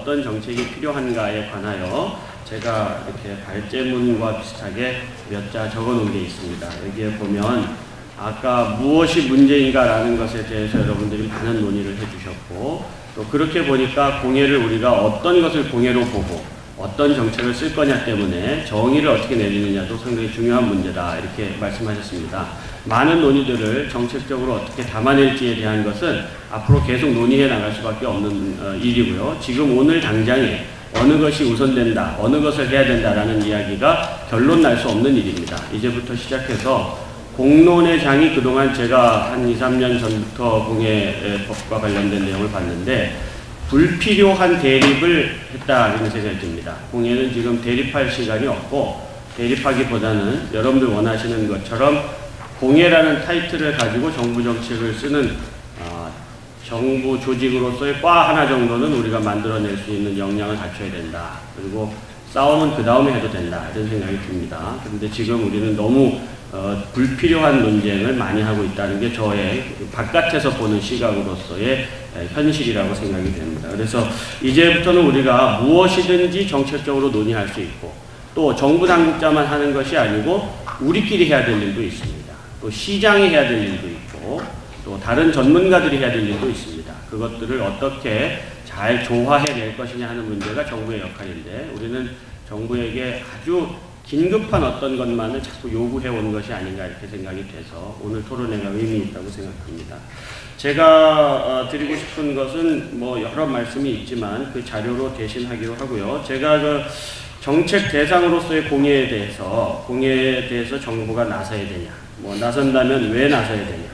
어떤 정책이 필요한가에 관하여 제가 이렇게 발제문과 비슷하게 몇 자 적어 놓은 게 있습니다. 여기에 보면 아까 무엇이 문제인가라는 것에 대해서 여러분들이 많은 논의를 해주셨고, 또 그렇게 보니까 공예를 우리가 어떤 것을 공예로 보고 어떤 정책을 쓸 거냐 때문에 정의를 어떻게 내리느냐도 상당히 중요한 문제다, 이렇게 말씀하셨습니다. 많은 논의들을 정책적으로 어떻게 담아낼지에 대한 것은 앞으로 계속 논의해 나갈 수밖에 없는 일이고요. 지금 오늘 당장에 어느 것이 우선된다, 어느 것을 해야 된다라는 이야기가 결론 날 수 없는 일입니다. 이제부터 시작해서 공론의 장이 그동안 제가 한 2, 3년 전부터 공예법과 관련된 내용을 봤는데 불필요한 대립을 했다, 이런 생각이 듭니다. 공예는 지금 대립할 시간이 없고, 대립하기보다는 여러분들 원하시는 것처럼 공예라는 타이틀을 가지고 정부 정책을 쓰는 정부 조직으로서의 과 하나 정도는 우리가 만들어낼 수 있는 역량을 갖춰야 된다. 그리고 싸움은 그 다음에 해도 된다, 이런 생각이 듭니다. 그런데 지금 우리는 너무 불필요한 논쟁을 많이 하고 있다는 게 저의 바깥에서 보는 시각으로서의 현실이라고 생각이 됩니다. 그래서 이제부터는 우리가 무엇이든지 정책적으로 논의할 수 있고, 또 정부 당국자만 하는 것이 아니고 우리끼리 해야 될 일도 있습니다. 또 시장이 해야 될 일도 있고, 또 다른 전문가들이 해야 될 일도 있습니다. 그것들을 어떻게 잘 조화해낼 것이냐 하는 문제가 정부의 역할인데, 우리는 정부에게 아주 긴급한 어떤 것만을 자꾸 요구해온 것이 아닌가, 이렇게 생각이 돼서 오늘 토론회가 의미 있다고 생각합니다. 제가 드리고 싶은 것은 뭐 여러 말씀이 있지만 그 자료로 대신하기로 하고요. 제가 그 정책 대상으로서의 공예에 대해서 정부가 나서야 되냐, 뭐 나선다면 왜 나서야 되냐,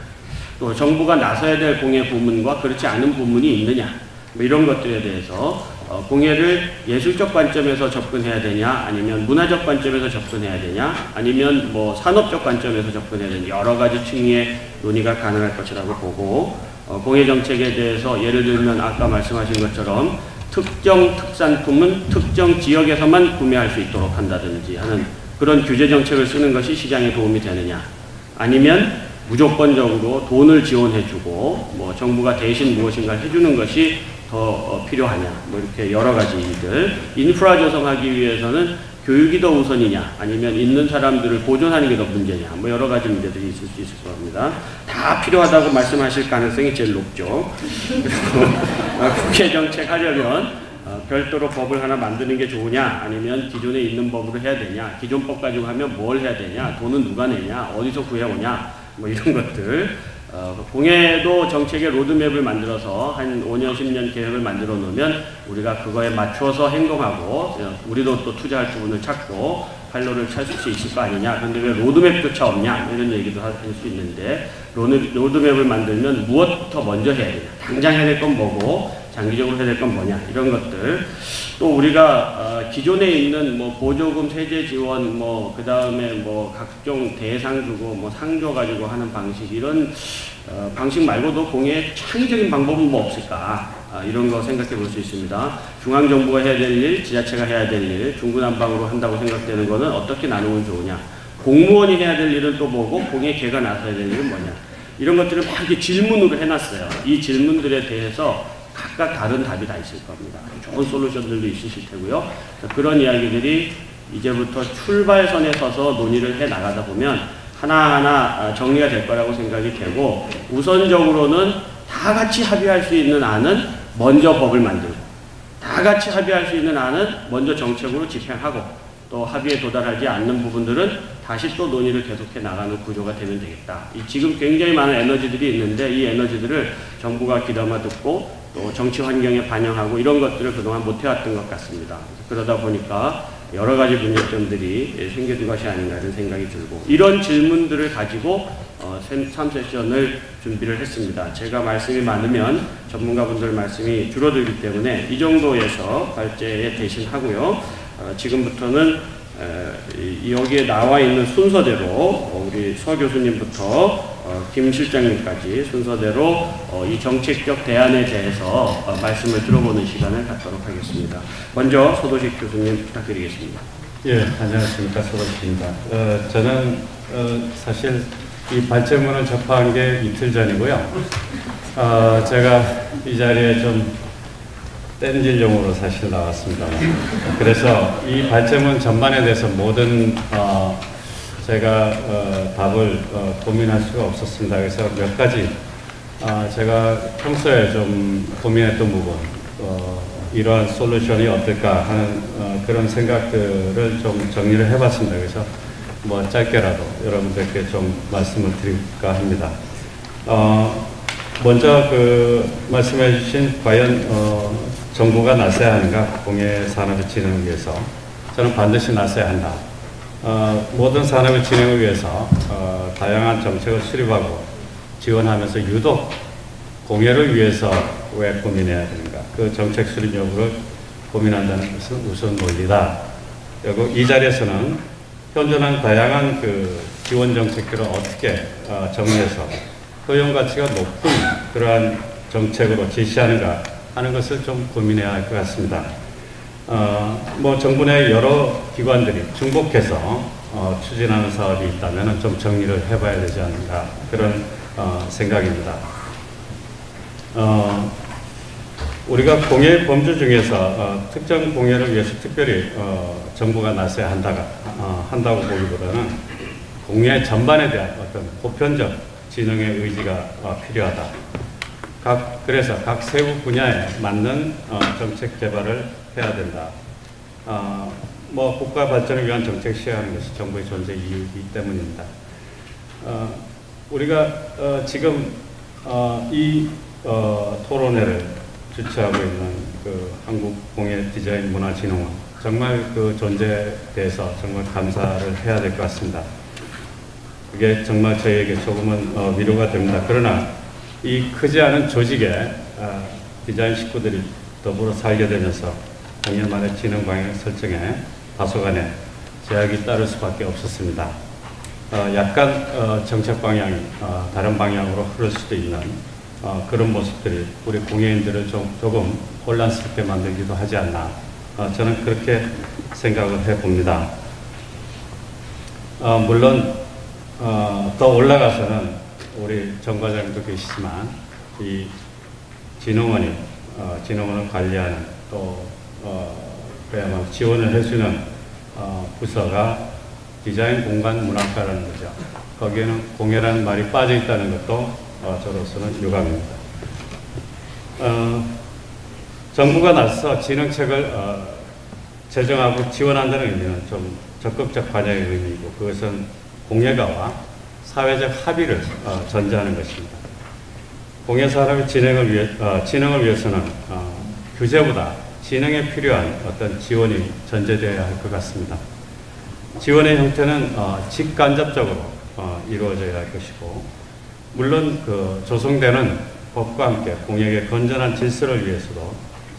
또 정부가 나서야 될 공예 부문과 그렇지 않은 부문이 있느냐, 뭐 이런 것들에 대해서 공예를 예술적 관점에서 접근해야 되냐, 아니면 문화적 관점에서 접근해야 되냐, 아니면 뭐 산업적 관점에서 접근해야 되냐, 여러 가지 층위의 논의가 가능할 것이라고 보고, 공예 정책에 대해서 예를 들면 아까 말씀하신 것처럼 특정 특산품은 특정 지역에서만 구매할 수 있도록 한다든지 하는 그런 규제 정책을 쓰는 것이 시장에 도움이 되느냐, 아니면 무조건적으로 돈을 지원해주고 뭐 정부가 대신 무엇인가를 해주는 것이 더 필요하냐, 뭐 이렇게 여러 가지 일들, 인프라 조성하기 위해서는 교육이 더 우선이냐, 아니면 있는 사람들을 보존하는 게 더 문제냐, 뭐 여러 가지 문제들이 있을 수 있을 겁니다. 다 필요하다고 말씀하실 가능성이 제일 높죠. 그리고 국회 정책 하려면 별도로 법을 하나 만드는 게 좋으냐, 아니면 기존에 있는 법으로 해야 되냐, 기존 법 가지고 하면 뭘 해야 되냐, 돈은 누가 내냐, 어디서 구해오냐, 뭐 이런 것들. 공예도 정책의 로드맵을 만들어서 한 5년, 10년 계획을 만들어 놓으면 우리가 그거에 맞춰서 행동하고, 우리도 또 투자할 부분을 찾고 활로를 찾을 수 있을 거 아니냐. 그런데 왜 로드맵조차 없냐, 이런 얘기도 할 수 있는데, 로드맵을 만들면 무엇부터 먼저 해야 되냐, 당장 해야 될 건 뭐고 장기적으로 해야 될 건 뭐냐, 이런 것들. 또 우리가 기존에 있는 뭐 보조금, 세제 지원, 뭐 그 다음에 뭐 각종 대상 주고 뭐 상 줘 가지고 하는 방식, 이런 방식 말고도 공예의 창의적인 방법은 뭐 없을까, 이런 거 생각해 볼 수 있습니다. 중앙정부가 해야 될 일, 지자체가 해야 될 일, 중구난방으로 한다고 생각되는 거는 어떻게 나누면 좋으냐, 공무원이 해야 될 일은 또 뭐고 공예계가 나서야 될 일은 뭐냐, 이런 것들을 막 이렇게 질문으로 해놨어요. 이 질문들에 대해서 각각 다른 답이 다 있을 겁니다. 좋은 솔루션들도 있으실 테고요. 그런 이야기들이 이제부터 출발선에 서서 논의를 해 나가다 보면 하나하나 정리가 될 거라고 생각이 되고, 우선적으로는 다 같이 합의할 수 있는 안은 먼저 법을 만들고, 다 같이 합의할 수 있는 안은 먼저 정책으로 집행하고, 또 합의에 도달하지 않는 부분들은 다시 또 논의를 계속해 나가는 구조가 되면 되겠다. 지금 굉장히 많은 에너지들이 있는데 이 에너지들을 정부가 귀담아 듣고 또 정치 환경에 반영하고 이런 것들을 그동안 못해왔던 것 같습니다. 그러다 보니까 여러 가지 문제점들이 생겨진 것이 아닌가 이런 생각이 들고, 이런 질문들을 가지고 3세션을 준비를 했습니다. 제가 말씀이 많으면 전문가분들 말씀이 줄어들기 때문에 이 정도에서 발제에 대신하고요. 지금부터는 여기에 나와 있는 순서대로 우리 서 교수님부터 김 실장님까지 순서대로 이 정책적 대안에 대해서 말씀을 들어보는 시간을 갖도록 하겠습니다. 먼저 서도식 교수님 부탁드리겠습니다. 예, 안녕하십니까. 서도식입니다. 저는 사실 이 발제문을 접한 게 이틀 전이고요. 제가 이 자리에 좀 땡질용으로 사실 나왔습니다. 그래서 이 발제문 전반에 대해서 모든 제가 답을 고민할 수가 없었습니다. 그래서 몇 가지 제가 평소에 좀 고민했던 부분, 이러한 솔루션이 어떨까 하는 그런 생각들을 좀 정리를 해봤습니다. 그래서 뭐 짧게라도 여러분들께 좀 말씀을 드릴까 합니다. 먼저 말씀해 주신 과연 정부가 나서야 하는가, 공예 산업의 진흥을 위해서. 저는 반드시 나서야 한다. 모든 산업의 진행을 위해서 다양한 정책을 수립하고 지원하면서 유독 공예를 위해서 왜 고민해야 되는가, 그 정책 수립 여부를 고민한다는 것은 우선 논리다. 그리고 이 자리에서는 현존한 다양한 지원 정책들을 어떻게 정리해서 효용 가치가 높은 그러한 정책으로 제시하는가 하는 것을 좀 고민해야 할 것 같습니다. 뭐 정부 내 여러 기관들이 중복해서 추진하는 사업이 있다면 좀 정리를 해봐야 되지 않는가, 그런 생각입니다. 우리가 공예 범주 중에서 특정 공예를 위해서 특별히 정부가 나서야 한다고 보기보다는 공예 전반에 대한 어떤 보편적 진흥의 의지가 필요하다. 그래서 각 세부 분야에 맞는 정책 개발을 해야 된다. 뭐 국가 발전을 위한 정책 시행하는 것이 정부의 존재 이유이기 때문입니다. 우리가 지금 이 토론회를 주최하고 있는 한국공예디자인문화진흥원, 정말 그 존재에 대해서 정말 감사를 해야 될 것 같습니다. 그게 정말 저희에게 조금은 위로가 됩니다. 그러나 이 크지 않은 조직에 디자인 식구들이 더불어 살게 되면서 공예만의 진흥 방향 설정에 다소간의 제약이 따를 수밖에 없었습니다. 약간 정책 방향이 다른 방향으로 흐를 수도 있는 그런 모습들이 우리 공예인들을 조금 혼란스럽게 만들기도 하지 않나, 저는 그렇게 생각을 해봅니다. 물론 더 올라가서는 우리 정 과장님도 계시지만 이 진흥원을 관리하는, 또 그야말로 지원을 해주는 부서가 디자인 공간 문학과라는 거죠. 거기에는 공예라는 말이 빠져 있다는 것도 저로서는 유감입니다. 정부가 나서 진흥책을 제정하고 지원한다는 의미는 좀 적극적 관여의 의미이고, 그것은 공예가와 사회적 합의를 전제하는 것입니다. 공예 산업의 진흥을 위해서는 규제보다 진흥에 필요한 어떤 지원이 전제되어야 할 것 같습니다. 지원의 형태는 직간접적으로 이루어져야 할 것이고, 물론 조성되는 법과 함께 공예의 건전한 질서를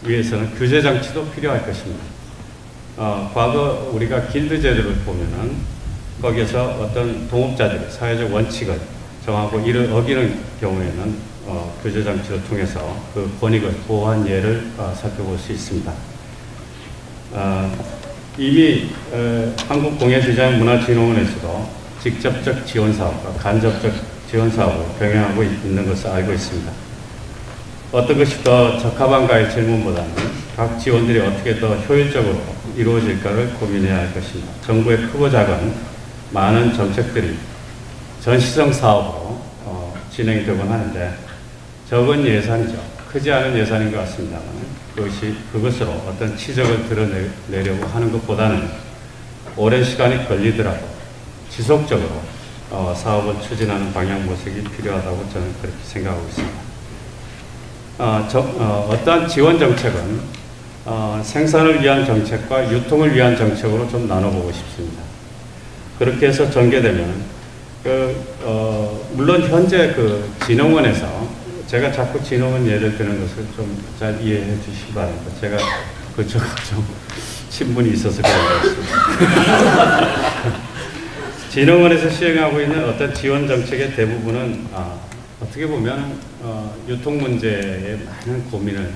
위해서는 규제 장치도 필요할 것입니다. 과거 우리가 길드 제도를 보면은 거기에서 어떤 동업자들이 사회적 원칙을 정하고 이를 어기는 경우에는 규제 장치를 통해서 그 권익을 보호한 예를 살펴볼 수 있습니다. 이미 한국공예디자인문화진흥원에서도 직접적 지원 사업과 간접적 지원 사업을 병행하고 있는 것을 알고 있습니다. 어떤 것이 더 적합한가의 질문보다는 각 지원들이 어떻게 더 효율적으로 이루어질까를 고민해야 할 것입니다. 정부의 크고 작은 많은 정책들이 전시성 사업으로 진행이 되곤 하는데, 적은 예산이죠. 크지 않은 예산인 것 같습니다만, 그것으로 어떤 치적을 드러내려고 하는 것보다는 오랜 시간이 걸리더라도 지속적으로 사업을 추진하는 방향 모색이 필요하다고 저는 그렇게 생각하고 있습니다. 어떠한 지원 정책은 생산을 위한 정책과 유통을 위한 정책으로 좀 나눠보고 싶습니다. 그렇게 해서 전개되면 물론 현재 진흥원에서, 제가 자꾸 진흥원 예를 드는 것을 좀 잘 이해해 주시기 바랍니다. 제가 그쪽 좀 친분이 있어서 그런 것 같습니다. 진흥원에서 시행하고 있는 어떤 지원 정책의 대부분은 어떻게 보면 유통 문제에 많은 고민을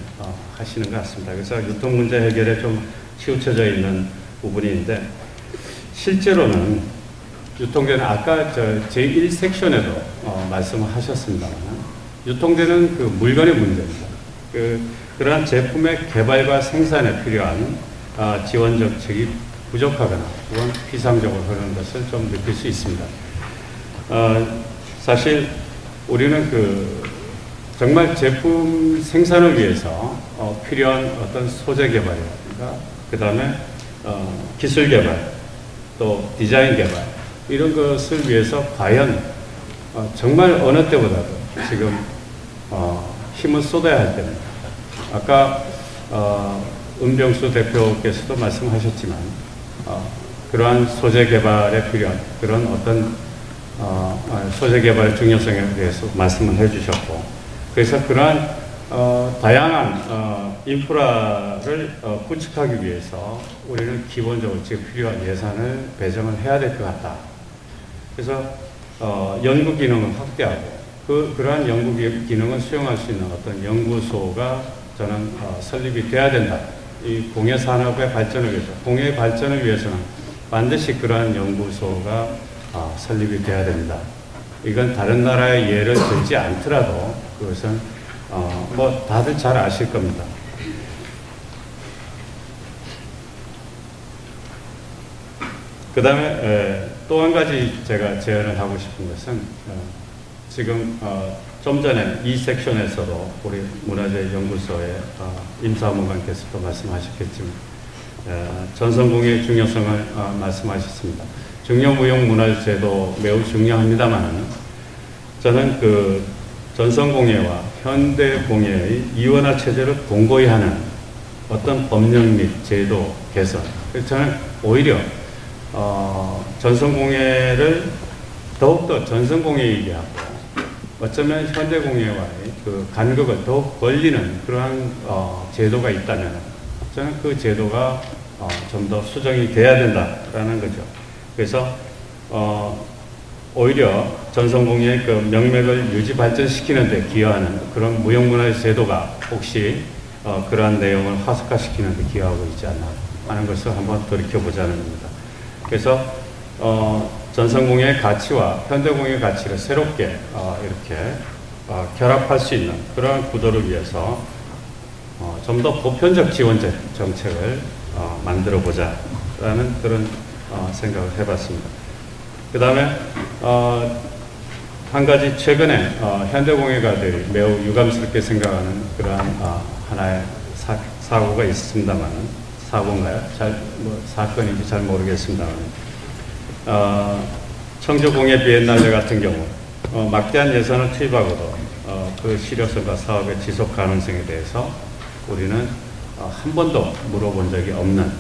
하시는 것 같습니다. 그래서 유통 문제 해결에 좀 치우쳐져 있는 부분이 있는데, 실제로는 유통되는, 아까 제1섹션에도 말씀을 하셨습니다만, 유통되는 물건의 문제입니다. 그러한 제품의 개발과 생산에 필요한 지원 정책이 부족하거나 혹은 피상적으로 흐르는 것을 좀 느낄 수 있습니다. 사실 우리는 정말 제품 생산을 위해서 필요한 어떤 소재 개발이라든가 그 다음에 기술 개발 또 디자인 개발 이런 것을 위해서 과연 정말 어느 때보다도 지금 힘을 쏟아야 할 때입니다. 아까 은병수 대표께서도 말씀하셨지만 그러한 소재 개발에 필요한 그런 어떤 소재 개발의 중요성에 대해서 말씀을 해주셨고, 그래서 그러한 다양한 인프라를 구축하기 위해서 우리는 기본적으로 지금 필요한 예산을 배정을 해야 될 것 같다. 그래서 연구 기능을 확대하고 그러한 연구 기능을 수용할 수 있는 어떤 연구소가 저는 설립이 돼야 된다. 이 공예 산업의 발전을 위해서, 공예의 발전을 위해서는 반드시 그러한 연구소가 설립이 돼야 됩니다. 이건 다른 나라의 예를 들지 않더라도 그것은 뭐 다들 잘 아실 겁니다. 그 다음에 또 한 가지 제가 제안을 하고 싶은 것은 지금 좀 전에 이 섹션에서도 우리 문화재연구소의 임사무관께서도 말씀하셨겠지만 전선공예의 중요성을 말씀하셨습니다. 중요무형문화재도 매우 중요합니다만 저는 전선공예와 현대공예의 이원화 체제를 공고히 하는 어떤 법령 및 제도 개선, 그래서 저는 오히려 전선공예를 더욱더 전선공예이게 하고 어쩌면 현대공예와의 간극을 더욱 벌리는 그러한 제도가 있다면 저는 그 제도가 좀 더 수정이 돼야 된다라는 거죠. 그래서 오히려 전선공예의 명맥을 유지 발전시키는 데 기여하는 그런 무형문화재 제도가 혹시 그러한 내용을 화석화시키는 데 기여하고 있지 않나 하는 것을 한번 돌이켜보자는 겁니다. 그래서 전선공예의 가치와 현대공예의 가치를 새롭게 이렇게 결합할 수 있는 그런 구도를 위해서 좀 더 보편적 지원 정책을 만들어 보자라는 그런 생각을 해봤습니다. 그 다음에 한 가지 최근에 현대공예가들이 매우 유감스럽게 생각하는 그러한 하나의 사고가 있습니다만, 사고인가요? 사건인지 잘 모르겠습니다만, 청주공예 비엔날레 같은 경우 막대한 예산을 투입하고도 그 실효성과 사업의 지속 가능성에 대해서 우리는 한 번도 물어본 적이 없는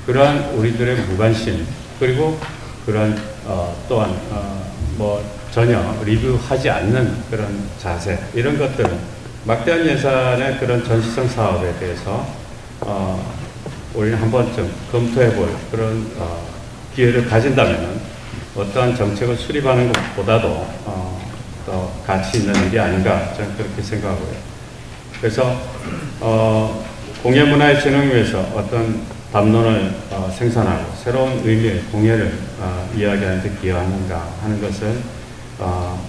그러한 우리들의 무관심, 그리고 그러한 또한 뭐 전혀 리뷰하지 않는 그런 자세, 이런 것들은 막대한 예산의 그런 전시성 사업에 대해서 우리는 한 번쯤 검토해 볼 그런 기회를 가진다면 어떠한 정책을 수립하는 것보다도 더 가치 있는 일이 아닌가 저는 그렇게 생각하고요. 그래서 공예문화의 진흥을 위해서 어떤 담론을 생산하고 새로운 의미의 공예를 이야기하는 데 기여하는가 하는 것을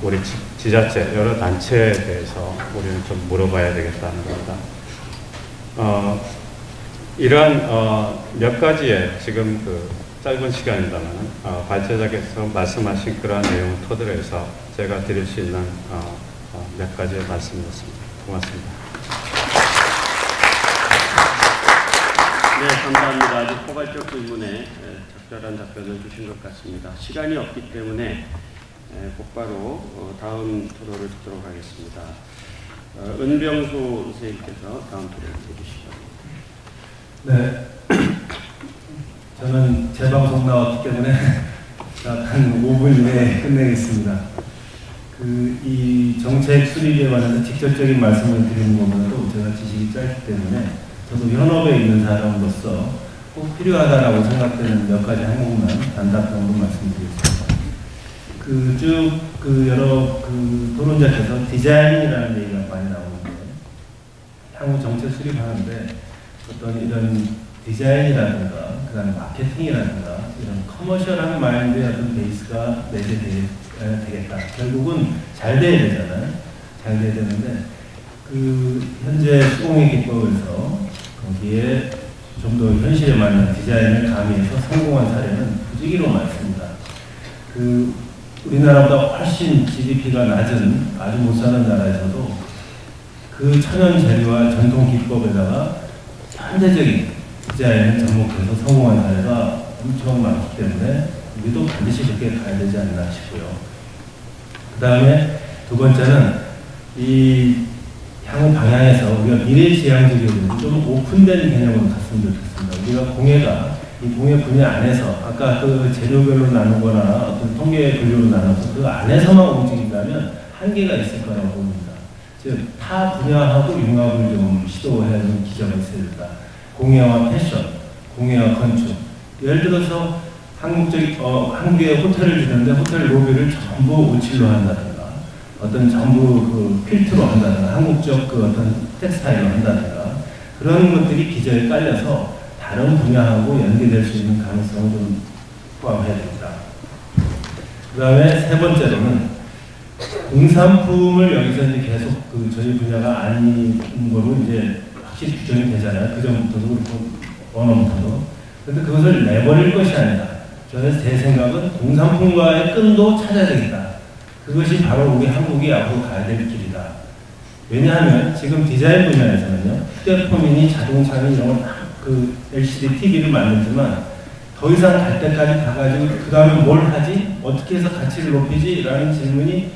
우리 지자체 여러 단체에 대해서 우리는 좀 물어봐야 되겠다는 겁니다. 이러한 몇 가지의 지금 짧은 시간입니다만 발제자께서 말씀하신 그러한 내용을 토대로 해서 제가 드릴 수 있는 몇 가지의 말씀이었습니다. 고맙습니다. 네, 감사합니다. 아주 포괄적 질문에 적절한 답변을 주신 것 같습니다. 시간이 없기 때문에 곧바로 다음 토론을 듣도록 하겠습니다. 은병수 선생님께서 다음 토론을 해주시죠. 네, 저는 재방송 나왔기 때문에 한 5분 이내에 끝내겠습니다. 이 정책 수립에 관해서 직접적인 말씀을 드리는 것만으로 제가 지식이 짧기 때문에 저도 현업에 있는 사람으로서 꼭 필요하다라고 생각되는 몇 가지 항목만 단답 정도 말씀드리겠습니다. 여러 토론자께서 디자인이라는 얘기가 많이 나오는데, 향후 정책 수립하는데 어떤 이런 디자인이라든가, 그 다음에 마케팅이라든가, 이런 커머셜한 마인드의 어떤 베이스가 내재되겠다. 결국은 잘 돼야 되잖아요. 잘 돼야 되는데, 그 현재 수공예 기법에서 거기에 좀 더 현실에 맞는 디자인을 가미해서 성공한 사례는 부지기로 많습니다. 그 우리나라보다 훨씬 GDP가 낮은 아주 못 사는 나라에서도 그 천연 재료와 전통 기법에다가 현대적인 디자인을 접목해서 성공한 사례가 엄청 많기 때문에 우리도 반드시 그렇게 가야 되지 않나 싶고요. 그 다음에 두 번째는 이 향후 방향에서 우리가 미래지향적이고 좀 오픈된 개념으로 갔으면 좋겠습니다. 우리가 이 공예 분야 안에서 아까 그 재료별로 나누거나 어떤 통계 분류로 나눠서 그 안에서만 움직인다면 한계가 있을 거라고 봅니다. 즉, 타 분야하고 융합을 좀 시도해야 하는 기조가 있어야 된다. 공예와 패션, 공예와 건축. 예를 들어서 한국에 호텔을 주는데 호텔 로비를 전부 오칠로 한다든가 어떤 전부 그 필트로 한다든가 한국적 그 어떤 텍스타일로 한다든가 그런 것들이 기저에 깔려서 다른 분야하고 연계될 수 있는 가능성을 좀 포함해야 됩니다. 그 다음에 세 번째로는 공산품을 여기서 이제 계속 그 저희 분야가 아닌 거로 이제 확실히 규정이 되잖아요. 그 전부터도 그렇고 언어부터도. 그런데 그것을 내버릴 것이 아니라 제 생각은 공산품과의 끈도 찾아야 되겠다. 그것이 바로 우리 한국이 앞으로 가야 될 길이다. 왜냐하면 지금 디자인 분야에서는요, 휴대폰이니 자동차니 이런 그 LCD TV를 만들지만 더 이상 갈 때까지 가가지고 그 다음에 뭘 하지? 어떻게 해서 가치를 높이지? 라는 질문이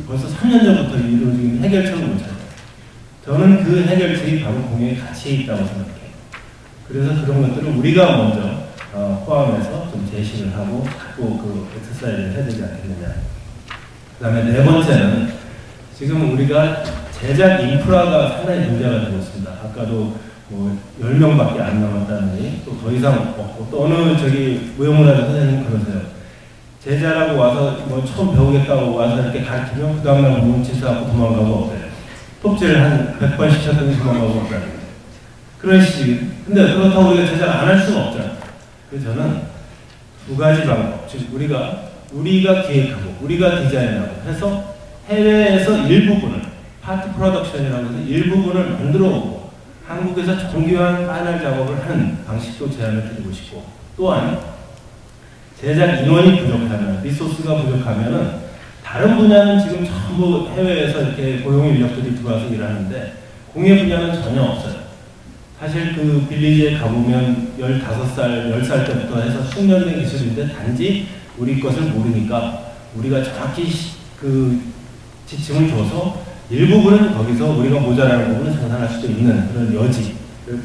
벌써 3년 전부터 이루어지는 해결책을 못 찾아요. 저는 그 해결책이 바로 공예의 가치에 있다고 생각해요. 그래서 그런 것들을 우리가 먼저 포함해서 좀 제시를 하고 자꾸 그 엑서사이즈를 해야 되지 않겠느냐. 그 다음에 네 번째는 지금 우리가 제작 인프라가 상당히 문제가 되고 있습니다. 아까도 뭐 10명밖에 안 남았다느니 또 더 이상 없고 또 어느 무형문화재 선생님 그러세요. 제자라고 와서 뭐 처음 배우겠다고 와서 이렇게 가르치면 그 다음날 보면 질서하고 도망가고 없어요. 톱질을 한 100번 시켰더니 도망가고 없어요. 그런 식이. 근데 그렇다고 우리가 제작을 안 할 수는 없잖아요. 그래서 저는 두 가지 방법, 즉 우리가 기획하고 우리가 디자인하고 해서 해외에서 일부분을 파트 프로덕션이라고 해서 일부분을 만들어 오고 한국에서 정교한 파이널 작업을 하는 방식도 제안을 드리고 싶고 또한 제작 인원이 부족하면 리소스가 부족하면은 다른 분야는 지금 전부 해외에서 이렇게 고용 인력들이 들어와서 일하는데 공예 분야는 전혀 없어요. 사실 그 빌리지에 가보면 15살, 10살 때부터 해서 숙련된 기술인데 단지 우리 것을 모르니까 우리가 정확히 그 지침을 줘서 일부분은 거기서 우리가 모자라는 부분을 생산할 수도 있는 그런 여지를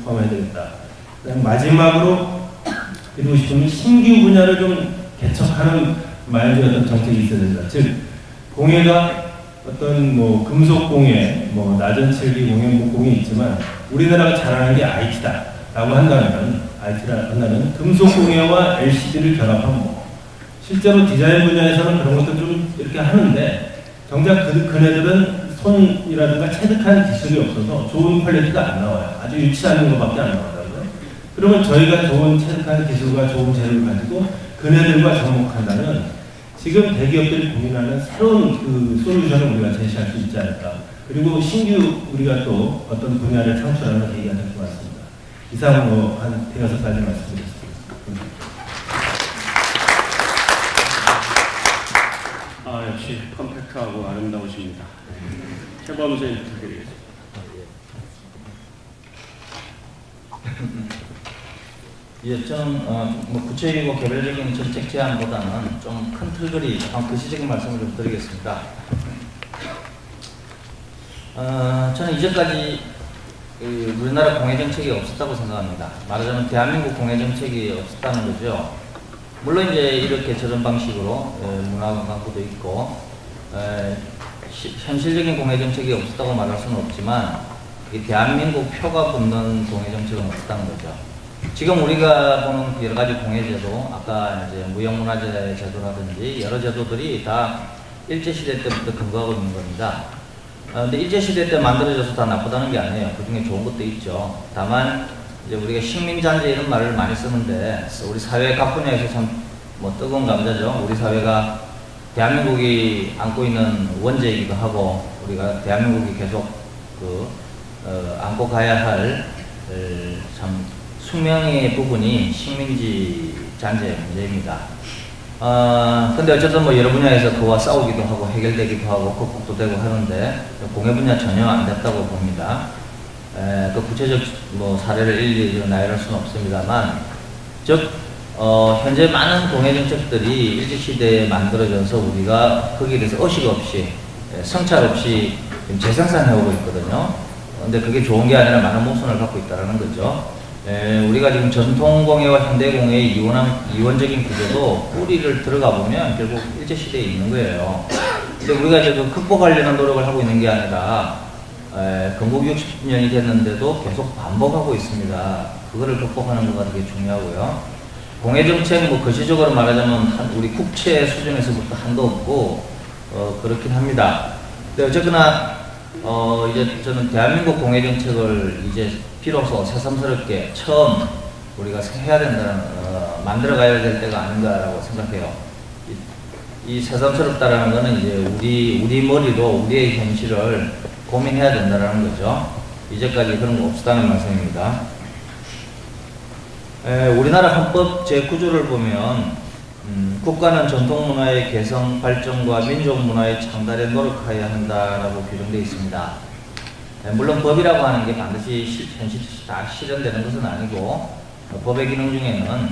포함해야 되겠다. 그다음 마지막으로 드리고 싶은 신규 분야를 좀 개척하는 마인드의 정책이 있어야 된다. 즉 공예가 어떤 뭐 금속 공예, 뭐 낮은 칠기 공예, 목공이 있지만 우리나라가 잘하는 게 IT다라고 한다면 금속 공예와 LCD를 결합한 뭐 실제로 디자인 분야에서는 그런 것도 좀 이렇게 하는데 정작 그네들은 손이라든가 체득한 기술이 없어서 좋은 퀄리티가 안 나와요. 아주 유치한 것밖에 안 나오더라고요. 그러면 저희가 좋은 체득한 기술과 좋은 재료를 가지고 그네들과 접목한다면 지금 대기업들이 고민하는 새로운 그 솔루션을 우리가 제시할 수 있지 않을까. 그리고 신규 우리가 또 어떤 분야를 창출하는 계기가 될 것 같습니다. 이상으로 한 대여섯 가지 말씀드렸습니다. 역시 컴팩트하고 아름다우십니다. 최범 선생님 부탁드리겠습니다. 예, 저는 뭐 구체적이고 개별적인 정책 제안보다는 좀 큰 틀거리, 구체적인 말씀을 좀 드리겠습니다. 저는 이제까지 우리나라 공예 정책이 없었다고 생각합니다. 말하자면 대한민국 공예 정책이 없었다는 거죠. 물론 이제 이렇게 저런 방식으로 문화관광부도 있고 현실적인 공예 정책이 없었다고 말할 수는 없지만 대한민국 표가 붙는 공예 정책은 없었다는 거죠. 지금 우리가 보는 여러 가지 공예제도, 아까 이제 무형문화재 제도라든지 여러 제도들이 다 일제시대 때부터 근거하고 있는 겁니다. 근데 일제시대 때 만들어져서 다 나쁘다는 게 아니에요. 그 중에 좋은 것도 있죠. 다만 이제 우리가 식민잔재 이런 말을 많이 쓰는데 우리 사회 각 분야에서 참 뭐 뜨거운 감자죠. 우리 사회가 대한민국이 안고 있는 원죄이기도 하고 우리가 대한민국이 계속 안고 가야 할 참 숙명의 부분이 식민지 잔재 문제입니다. 근데 어쨌든 뭐 여러 분야에서 그와 싸우기도 하고 해결되기도 하고 극복도 되고 하는데 공예 분야 전혀 안 됐다고 봅니다. 그 구체적 뭐 사례를 일일이 나열할 수는 없습니다만, 즉 현재 많은 공예 정책들이 일제시대에 만들어져서 우리가 거기에 대해서 의식 없이 성찰 없이 재생산해오고 있거든요. 근데 그게 좋은 게 아니라 많은 모순을 갖고 있다는 거죠. 우리가 지금 전통공예와 현대공예의 이원적인 구조도 뿌리를 들어가 보면 결국 일제시대에 있는 거예요. 근데 우리가 이제 그 극복하려는 노력을 하고 있는 게 아니라 건국 60년이 됐는데도 계속 반복하고 있습니다. 그거를 극복하는 거가 되게 중요하고요. 공예정책 뭐 거시적으로 말하자면 우리 국채 수준에서부터 한도 없고 그렇긴 합니다. 근데 어쨌거나 이제 저는 대한민국 공예정책을 이제 비로소 새삼스럽게 처음 우리가 해야 된다는, 만들어가야 될 때가 아닌가라고 생각해요. 이 새삼스럽다라는 거는 이제 우리 머리로 우리의 현실을 고민해야 된다는 거죠. 이제까지 그런 거 없었다는 말씀입니다. 우리나라 헌법 제9조를 보면 국가는 전통문화의 개성, 발전과 민족문화의 창달에 노력해야 한다라고 규정되어 있습니다. 물론 법이라고 하는 게 반드시 현실이 다 실현되는 것은 아니고 법의 기능 중에는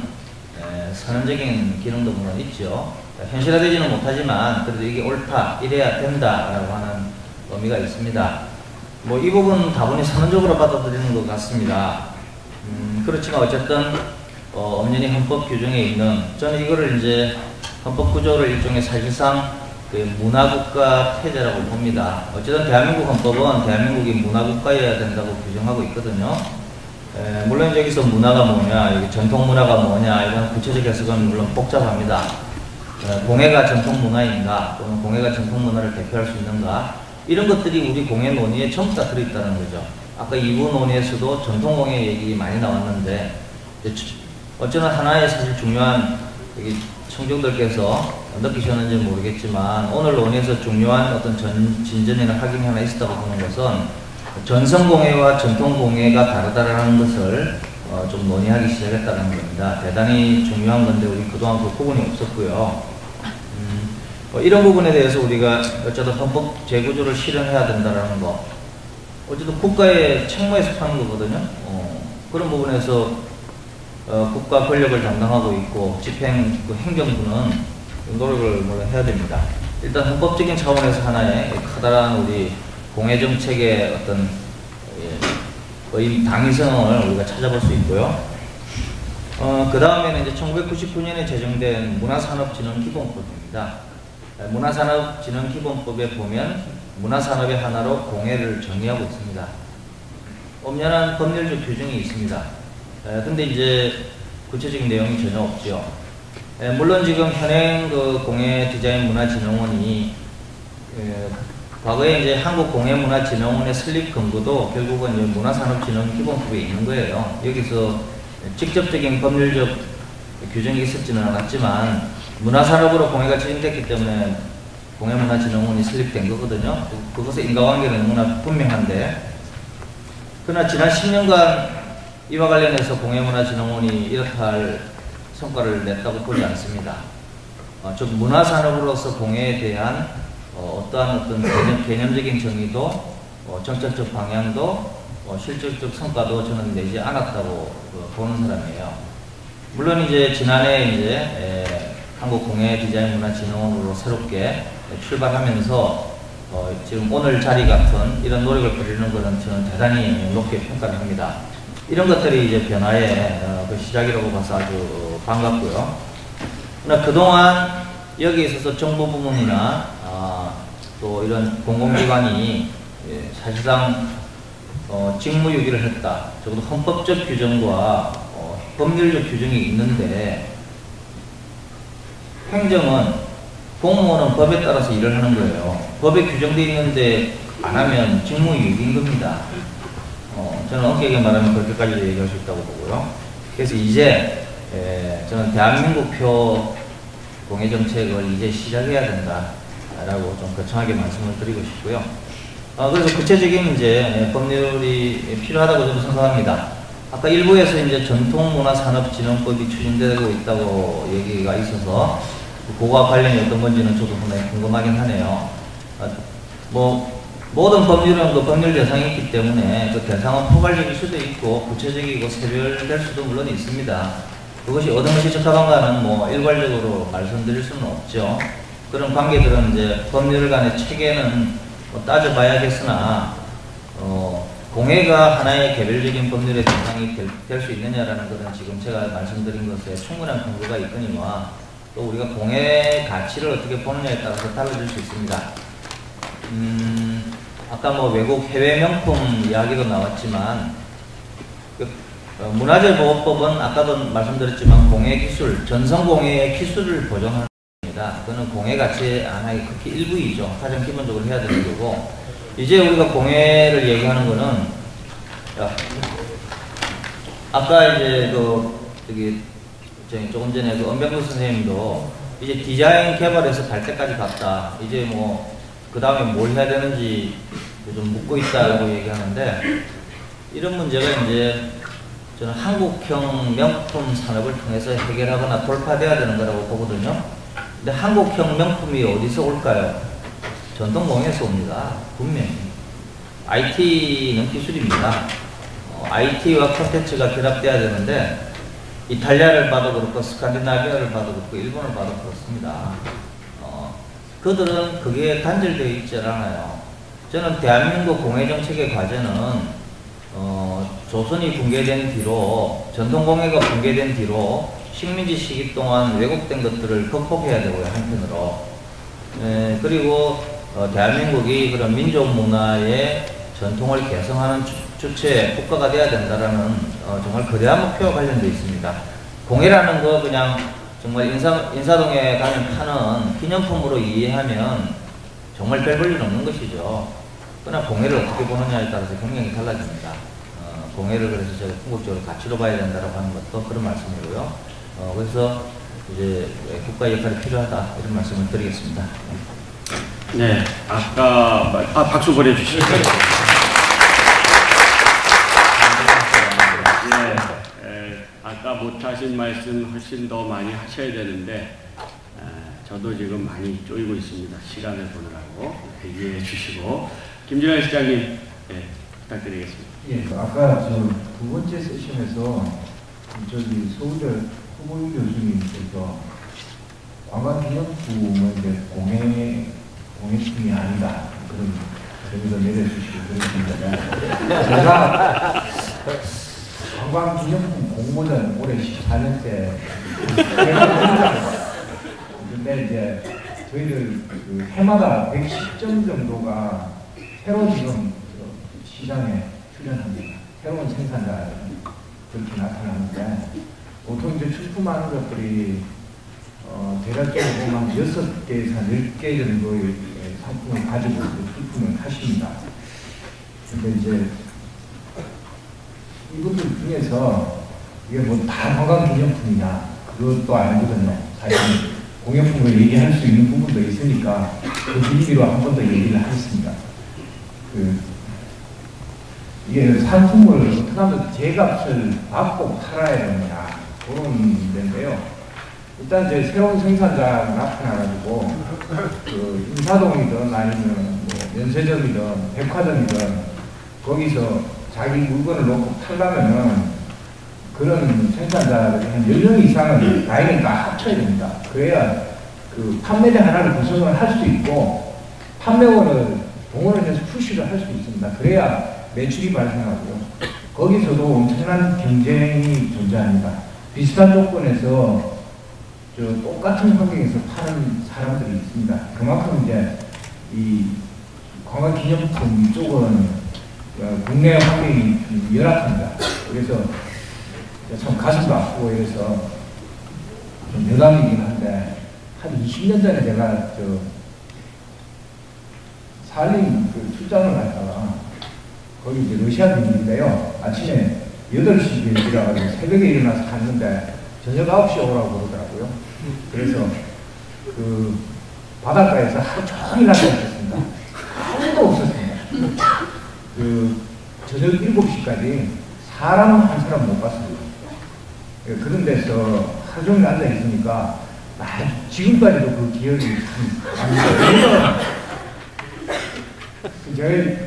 선언적인 기능도 물론 있죠. 현실화되지는 못하지만 그래도 이게 옳다, 이래야 된다라고 하는 의미가 있습니다. 뭐 이 부분 다분히 선언적으로 받아들이는 것 같습니다. 그렇지만 어쨌든 엄연히 헌법 규정에 있는, 저는 이거를 이제 헌법 구조를 일종의 사실상 문화국가 태제라고 봅니다. 어쨌든 대한민국 헌법은 대한민국이 문화국가여야 된다고 규정하고 있거든요. 물론 여기서 문화가 뭐냐, 여기 전통문화가 뭐냐, 이런 구체적 해석은 물론 복잡합니다. 공예가 전통문화인가, 또는 공예가 전통문화를 대표할 수 있는가, 이런 것들이 우리 공예 논의에 전부 다 들어있다는 거죠. 아까 2부 논의에서도 전통공예 얘기 많이 나왔는데, 어쩌나 하나의 사실 중요한, 여기 청중들께서 느끼셨는지 모르겠지만 오늘 논의에서 중요한 어떤 진전이나 확인이 하나 있었다고 보는 것은 전성공예와 전통공예가 다르다라는 것을 좀 논의하기 시작했다는 겁니다. 대단히 중요한 건데 우리 그동안 그 부분이 없었고요. 이런 부분에 대해서 우리가 어쨌든 헌법 제9조를 실현해야 된다는 거, 어쨌든 국가의 책무에서 파는 거거든요. 그런 부분에서 국가 권력을 담당하고 있고 집행 행정부는 노력을 물론 해야 됩니다. 일단 헌법적인 차원에서 하나의 커다란 우리 공예정책의 어떤 당위성을 우리가 찾아볼 수 있고요. 그 다음에는 이제 1999년에 제정된 문화산업진흥기본법입니다. 문화산업진흥기본법에 보면 문화산업의 하나로 공예를 정의하고 있습니다. 엄연한 법률적 규정이 있습니다. 근데 이제 구체적인 내용이 전혀 없죠. 물론 지금 현행 그 공예디자인문화진흥원이 과거에 이제 한국공예문화진흥원의 설립 근거도 결국은 이제 문화산업진흥기본법에 있는 거예요. 여기서 직접적인 법률적 규정이 있었지는 않았지만 문화산업으로 공예가 지정됐기 때문에 공예문화진흥원이 설립된 거거든요. 그것의 인과관계는 너무나 분명한데, 그러나 지난 10년간 이와 관련해서 공예문화진흥원이 이렇다 할 성과를 냈다고 보지 않습니다. 즉 문화산업으로서 공예에 대한 어떠한 개념적인 정의도 정책적 방향도 실질적 성과도 저는 내지 않았다고 보는 사람이에요. 물론 이제 지난해 이제 한국공예디자인문화진흥원으로 새롭게 출발하면서 지금 오늘 자리 같은 이런 노력을 벌이는 것은 저는 대단히 높게 평가를 합니다. 이런 것들이 이제 변화의 그 시작이라고 봐서 아주 반갑고요. 그러나 그동안 여기에 있어서 정부 부문이나 또 이런 공공기관이 사실상 직무유기를 했다. 적어도 헌법적 규정과 법률적 규정이 있는데 행정은 공무원은 법에 따라서 일을 하는 거예요. 법에 규정되어 있는데 안 하면 직무유기인 겁니다. 저는 엄격하게 말하면 그렇게까지도 얘기할 수 있다고 보고요. 그래서 이제 저는 대한민국표 공예정책을 이제 시작해야 된다라고 좀 거창하게 말씀을 드리고 싶고요. 그래서 구체적인 이제 법률이 필요하다고 저는 생각합니다. 아까 일부에서 이제 전통문화산업진흥법이 추진되고 있다고 얘기가 있어서 그거와 관련이 어떤 건지는 저도 상당히 궁금하긴 하네요. 모든 법률은 그 법률 대상이 있기 때문에 그 대상은 포괄적일 수도 있고 구체적이고 세별될 수도 물론 있습니다. 그것이 어떤 것이 적합한가는 뭐 일괄적으로 말씀드릴 수는 없죠. 그런 관계들은 이제 법률 간의 체계는 뭐 따져봐야겠으나 공회가 하나의 개별적인 법률의 대상이 될 수 있느냐라는 것은 지금 제가 말씀드린 것에 충분한 근거가 있거니와 또 우리가 공회의 가치를 어떻게 보느냐에 따라서 달라질 수 있습니다. 아까 뭐 외국 해외 명품 이야기도 나왔지만 문화재보호법은 아까도 말씀드렸지만 공예 기술, 전성공예의 기술을 보존하는 겁니다. 그거는 공예 가치의 하나의 극히 일부이죠. 가장 기본적으로 해야 되는 거고, 이제 우리가 공예를 얘기하는 거는 아까 이제 조금 전에 엄병구 선생님도 이제 디자인 개발에서 갈 때까지 갔다. 이제 뭐 그 다음에 뭘 해야 되는지 좀 묻고 있다라고 얘기하는데, 이런 문제가 이제 저는 한국형 명품 산업을 통해서 해결하거나 돌파돼야 되는 거라고 보거든요. 근데 한국형 명품이 어디서 올까요? 전통공예에서 옵니다. 분명히. IT는 기술입니다. IT와 콘텐츠가 결합돼야 되는데 이탈리아를 봐도 그렇고 스칸디나비아를 봐도 그렇고 일본을 봐도 그렇습니다. 그들은 그게 단절되어 있지 않아요. 저는 대한민국 공예정책의 과제는 조선이 붕괴된 뒤로, 전통공예가 붕괴된 뒤로 식민지 시기 동안 왜곡된 것들을 극복해야 되고요, 한편으로. 그리고 대한민국이 그런 민족문화의 전통을 개성하는 주체 국가가 돼야 된다라는 정말 거대한 목표와 관련되어 있습니다. 공예라는 거 그냥 정말 인사동에 가면 파는 기념품으로 이해하면 정말 별 볼 일 없는 것이죠. 그러나 공예를 어떻게 보느냐에 따라서 경향이 달라집니다. 공예를 그래서 제가 궁극적으로 가치로 봐야 된다라고 하는 것도 그런 말씀이고요. 그래서 이제 국가의 역할이 필요하다 이런 말씀을 드리겠습니다. 네, 아까 박수 보내주시죠. 아까 못하신 말씀 훨씬 더 많이 하셔야 되는데 저도 지금 많이 쪼이고 있습니다. 시간을 보느라고 이해해 주시고. 김진환 시장님 부탁드리겠습니다. 예, 아까 두 번째 세션에서 서울대 후보인 교수님께서 관광기념품은 이제 공예품이 아니다 그런 점에서 내려주시고 그러셨는데 제가 관광기념품 공모전 올해 14년째 근데 이제 저희들 해마다 110점 정도가 새로 지금 시장에 출연합니다. 새로운 생산자 그렇게 나타나는데 보통 이제 출품하는 것들이 대략적으로 보면 6개에서 10개 정도의 상품을 가지고 출품을 하십니다. 근데 이제 이분들 중에서 이게 뭐 다 관광기념품이냐 그것도 아니거든요. 사실 공예품을 얘기할 수 있는 부분도 있으니까 그 비밀로 한 번 더 얘기를 하겠습니다. 이게 상품을 어떻게 하면 제값을 받고 팔아야 되느냐 그런 문제인데요. 일단 이제 새로운 생산자가 나타나가지고 인사동이든 아니면 뭐 면세점이든 백화점이든 거기서 자기 물건을 놓고 팔려면은 그런 생산자들이 한 10명 이상은 나이는 다 합쳐야 됩니다. 그래야 그 판매대 하나를 구성을 할 수 있고 판매원을 동원을 해서 푸시를 할 수 있습니다. 그래야 매출이 발생하고요. 거기서도 엄청난 경쟁이 존재합니다. 비슷한 조건에서 똑같은 환경에서 파는 사람들이 있습니다. 그만큼 이제 이 관광기념품 쪽은 국내 환경이 열악합니다. 그래서 참 가슴도 아프고 이래서 좀 여담이긴 한데 한 20년 전에 제가 살림 출장을 갔다가 거기 이제 러시아 비행기인데요. 아침에 8시 비행기라 가지고 새벽에 일어나서 갔는데 저녁 9시에 오라고 그러더라고요. 그래서 바닷가에서 하루 종일 나가 있었습니다. 아무도 없었습니다. 저녁 7시까지 사람 한 사람 못 봤어요. 그런 데서 하루 종일 앉아 있으니까 지금까지도 그 기억이 참 납니다.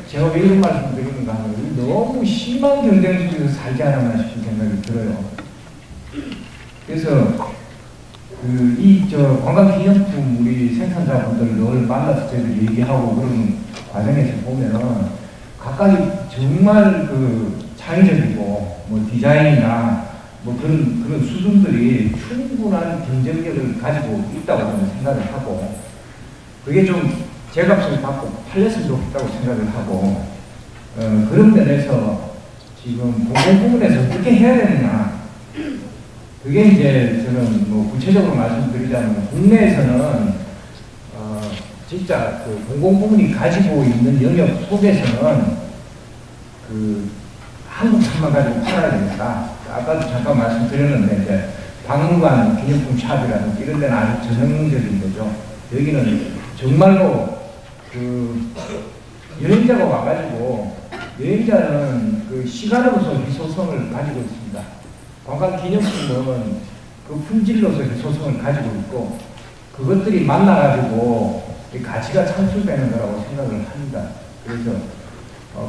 제가 왜 이런 말씀 드리는가 하면 너무 심한 경쟁 속에서 살지 않았나 싶은 생각이 들어요. 그래서 관광기념품 우리 생산자분들 늘 만나서 저희들 얘기하고 그런 과정에서 보면은 각각이 정말 창의적이고 뭐 디자인이나 뭐 그런 수준들이 충분한 경쟁력을 가지고 있다고 저는 생각을 하고, 그게 좀 제값을 받고 팔렸으면 좋겠다고 생각을 하고, 그런 면에서 지금 공공부문에서 어떻게 해야 되느냐, 그게 이제 저는 뭐 구체적으로 말씀드리자면 국내에서는 진짜 그 공공부문이 가지고 있는 영역 속에서는 한국산만 가지고 팔아야 되겠다. 아까도 잠깐 말씀드렸는데 이제 박물관, 기념품 샵이라든지 이런 데는 아주 전형적인 거죠. 여기는 정말로 여행자가 와가지고, 여행자는 시간으로서 희소성을 가지고 있습니다. 관광기념품은 그 품질로서 희소성을 가지고 있고, 그것들이 만나가지고 가치가 창출되는 거라고 생각을 합니다. 그래서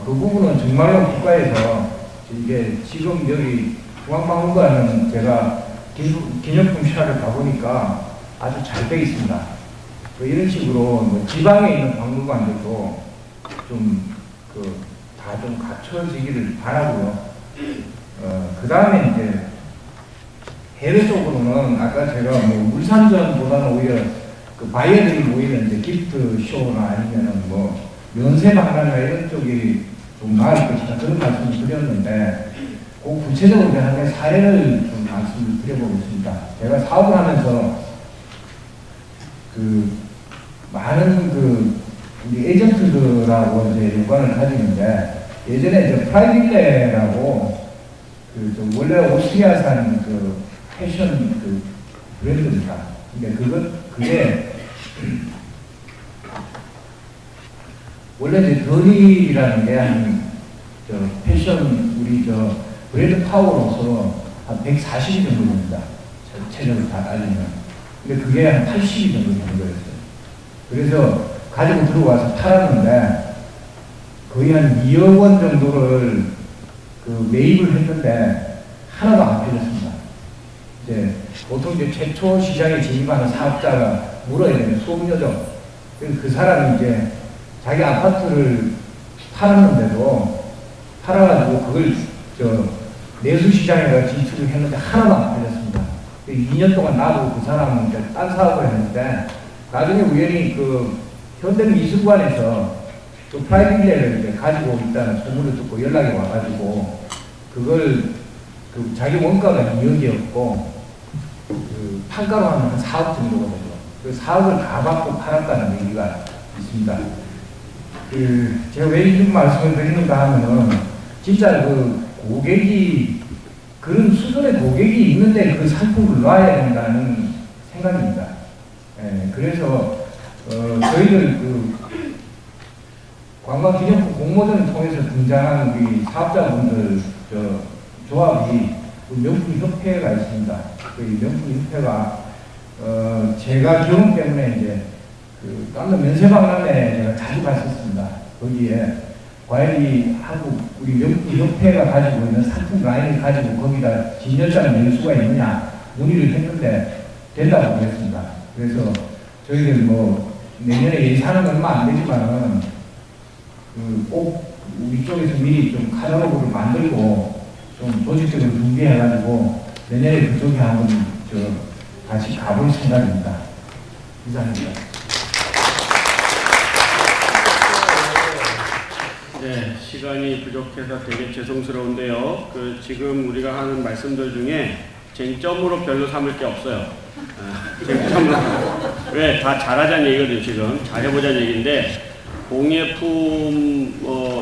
그 부분은 정말로 국가에서 이게 지금 여기 중앙박물관은 제가 기념품 샵을 가보니까 아주 잘 되어 있습니다. 이런 식으로 뭐 지방에 있는 박물관들도 다 좀 갖춰지기를 바라고요. 그 다음에 이제 해외 쪽으로는 아까 제가 뭐 물산전보다는 오히려 바이어들이 모이는 이제 기프트 쇼나 아니면은 뭐 면세 박람회나 이런 쪽이 좀 나을 것이다, 그런 말씀을 드렸는데, 그 구체적으로 한 사례를 좀 말씀을 드려보겠습니다. 제가 사업을 하면서 많은 우리 에이전트들하고 이제 연관을 가지는데, 예전에 이제 프라이빌레라고 원래 오스트리아산 패션 브랜드입니다. 근데 그게 원래 이제 더리라는 게 패션 우리 브랜드 파워로서 한 140이 정도 됩니다. 체력을 다 따지면. 근데 그게 한 80이 정도 되는 거였어요. 그래서 가지고 들어와서 팔았는데 거의 한 2억 원 정도를 매입을 했는데 하나도 안 팔렸습니다. 이제 보통 이제 최초 시장에 진입하는 사업자가 물어야 되는 소음료죠. 그 사람이 이제 자기 아파트를 팔았는데도 팔아가지고 그걸 내수시장에다가 진출을 했는데 하나도 안 팔렸습니다. 2년 동안 나도 그 사람은 이제 딴 사업을 했는데, 나중에 우연히 현대미술관에서 프라이빗레를 이제 가지고 있다는 소문을 듣고 연락이 와가지고, 그걸 자기 원가가 2억이었고, 판가로 하면 한 4억 정도거든요. 그 4억을 다 받고 팔았다는 얘기가 있습니다. 제가 왜 이런 말씀을 드리는가 하면은, 진짜 고객이, 그런 수준의 고객이 있는데 그 상품을 놔야 된다는 생각입니다. 그래서, 저희들 관광기념품 공모전을 통해서 등장한 우리 사업자분들, 조합이 명품협회가 있습니다. 그 명품협회가, 제가 경험 때문에 이제, 다른 면세박람회에 제가 자주 갔었습니다. 거기에 과연 우리 명품협회가 가지고 있는 상품 라인을 가지고 거기다 진열장 명수가 있느냐 문의를 했는데 된다고 그랬습니다. 그래서 저희들 뭐 내년에 예산은 얼마 안 되지만은 꼭 우리 쪽에서 미리 좀 카탈로그를 만들고 좀 조직적으로 준비해가지고 내년에 그쪽에 한번 다시 가볼 생각입니다. 이상입니다. 네, 시간이 부족해서 되게 죄송스러운데요. 지금 우리가 하는 말씀들 중에 쟁점으로 별로 삼을 게 없어요. 쟁점으로. 왜? 다 잘하자는 얘기거든요, 지금. 잘해보자는 얘기인데, 공예품,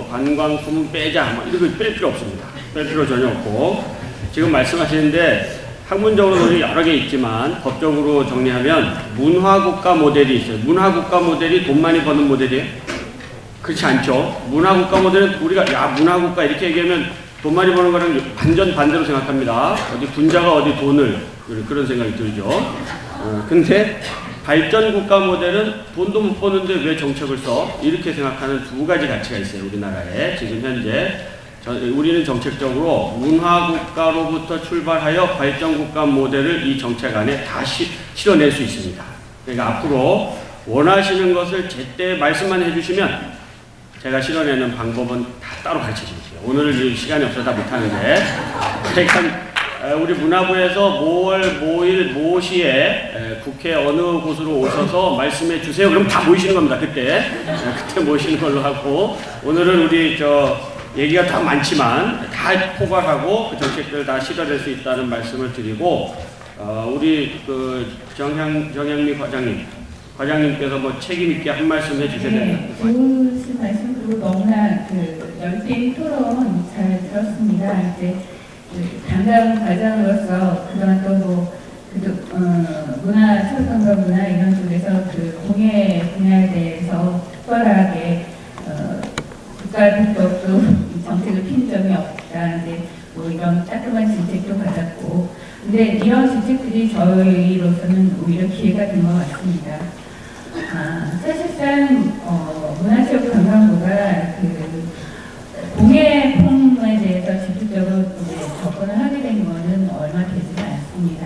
관광품은 빼자. 이런 거 뺄 필요 없습니다. 뺄 필요 전혀 없고. 지금 말씀하시는데, 학문적으로 여러 개 있지만, 법적으로 정리하면, 문화국가 모델이 있어요. 문화국가 모델이 돈 많이 버는 모델이에요? 그렇지 않죠. 문화국가 모델은 우리가 야 문화국가 이렇게 얘기하면 돈 많이 버는 거랑 완전 반대로 생각합니다. 어디 군자가 어디 돈을 그런 생각이 들죠. 근데 발전국가 모델은 돈도 못 버는데 왜 정책을 써? 이렇게 생각하는 두 가지 가치가 있어요. 우리나라에 지금 현재 우리는 정책적으로 문화국가로부터 출발하여 발전국가 모델을 이 정책 안에 다 실어낼 수 있습니다. 그러니까 앞으로 원하시는 것을 제때 말씀만 해주시면 제가 실어내는 방법은 다 따로 가르쳐 주십시오. 오늘 시간이 없어서 다 못하는데 그러니까 우리 문화부에서 모월, 모일, 모시에 국회 어느 곳으로 오셔서 말씀해 주세요. 그럼 다 모이시는 겁니다. 그때 모이시는 걸로 하고 오늘은 우리 얘기가 다 많지만 다 포괄하고 그 정책들 다 실어낼 수 있다는 말씀을 드리고 우리 정향미 과장님께서 뭐 책임 있게 한 말씀 해주셔야 됩니다. 네, 좋으신 말씀 그리고 너무나 열띤 토론 잘 들었습니다. 이제 담당 과장으로서 그동안 또 문화, 문화 이런 쪽에서 공예 분야에 대해서 특별하게 국가적으로 정책을 핀 적이 없다. 이제 뭐 이런 따끔한 정책도 받았고, 근데 이런 정책들이 저희로서는 오히려 기회가 된 것 같습니다. 사실상 문화체육관광부가 공예품에 대해서 직접적으로 접근을 하게 된 것은 얼마 되지 않습니다.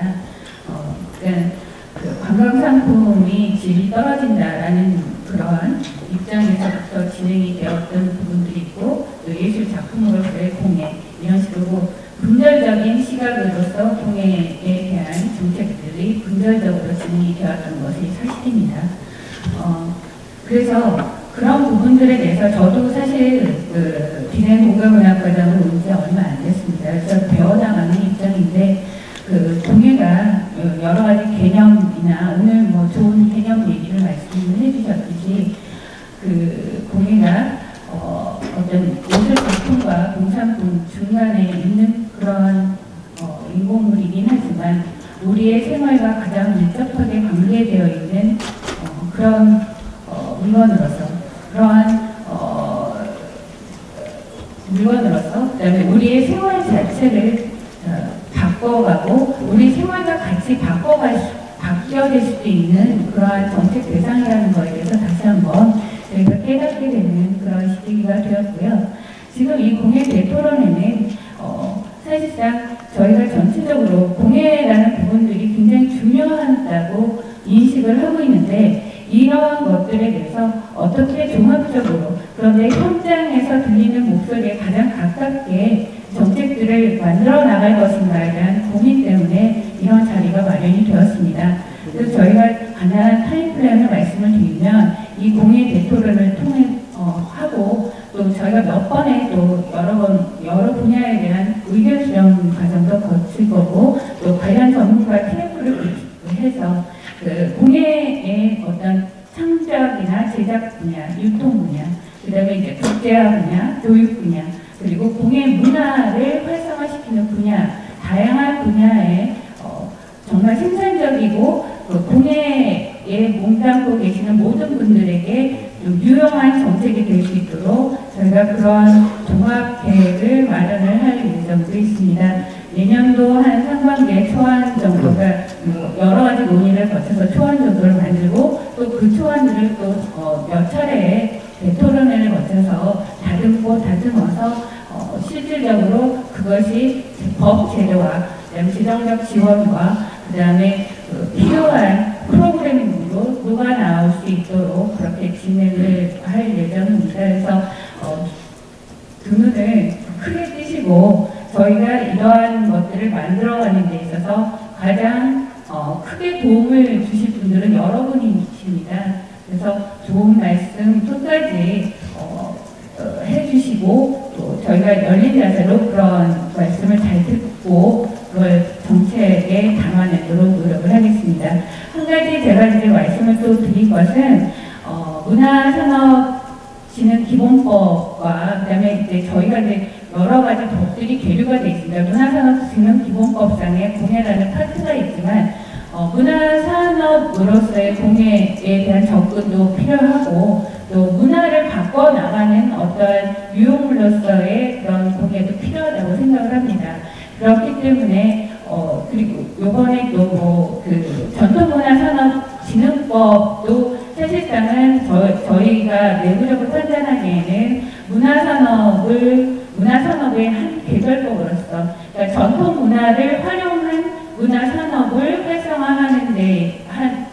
그러니까 관광상품이 질이 떨어진다라는 그러한 입장에서부터 진행이 되었던 부분들이 있고, 또 예술 작품으로서의 공예 이런 식으로 분별적인 시각으로서 공예에 대한 정책들이 분별적으로 진행이 되었던 것이 사실입니다. 그래서 그런 부분들에 대해서 저도 사실 비례공간문화과장을 온 지 얼마 안 됐습니다. 그래서 배워나가는 입장인데 공예가 여러 가지 개념이나 오늘 뭐 좋은 개념 얘기를 말씀을 해주셨듯이 공예가 어떤 예술 작품과 공산품 중간에 있는 그런 인공물이긴 하지만 우리의 생활과 가장 밀접하게 관계되어 있는 그런 물건으로서 그다음에 우리의 생활 자체를 바꿔가고 우리 생활과 같이 바뀌어질 수도 있는 그러한 정책 대상이라는 것에 대해서 다시 한번 저희가 깨닫게 되는 그런 시기가 되었고요. 지금 이 공예 대토론에는 사실상 저희가 전체적으로 공예라는 부분들이 굉장히 중요하다고 인식을 하고 있는데 이러한 것들에 대해서 어떻게 종합적으로 그런데 현장에서 들리는 목소리에 가장 가깝게 정책들을 만들어 나갈 것인가에 대한 고민 때문에 이런 자리가 마련이 되었습니다. 그래서 저희가 간단한 타임플랜을 말씀을 드리면 이 공예 대토론을 통해 하고 또 저희가 몇 번에 또 여러 분야에 대한 의견 수렴 과정도 거칠 거고 또 관련 전문가 TF를 해서 공예의 어떤 창작이나 제작 분야, 유통 분야, 그 다음에 이제 국제화 분야, 교육 분야, 그리고 공예 문화를 활성화시키는 분야, 다양한 분야에 정말 생산적이고 공예에 몸담고 계시는 모든 분들에게 좀 유용한 정책이 될 수 있도록 저희가 그러한 종합 계획을 마련을 할 예정도 있습니다. 내년도 한 상반기에 초안 정도가 여러 가지 논의를 거쳐서 초안 정도를 만들고 또 그 초안들을 또 몇 차례의 대토론회를 거쳐서 다듬어서 실질적으로 그것이 법 제도와 그다음에 재정적 지원과 그다음에 필요한 프로그래밍으로 녹아나올 수 있도록 그렇게 진행을 할 예정입니다. 그래서 두 눈을 크게 뜨시고 저희가 이러한 것들을 만들어가는 데 있어서 가장 크게 도움을 주실 분들은 여러분이십니다. 그래서 좋은 말씀 끝까지 해주시고 또 저희가 열린 자세로 그런 말씀을 잘 듣고 그걸 정책에 담아내도록 노력을 하겠습니다. 한 가지 제가 이제 말씀을 또 드릴 것은 문화산업진흥기본법과 그다음에 이제 저희가 이제 여러 가지 법들이 계류가 되어 있습니다. 문화산업진흥기본법상에 공예라는 파트가 있지만 문화산업으로서의 공예에 대한 접근도 필요하고 또 문화를 바꿔나가 어떠한 유용물로서의 그런 공예도 필요하다고 생각을 합니다. 그렇기 때문에 그리고 요번에 또 뭐 그 전통문화산업진흥법도 사실상은 저희가 내부적으로 판단하기에는 문화산업의 한 계절법으로서 그러니까 전통 문화를 활용한 문화산업을 활성화하는 데 한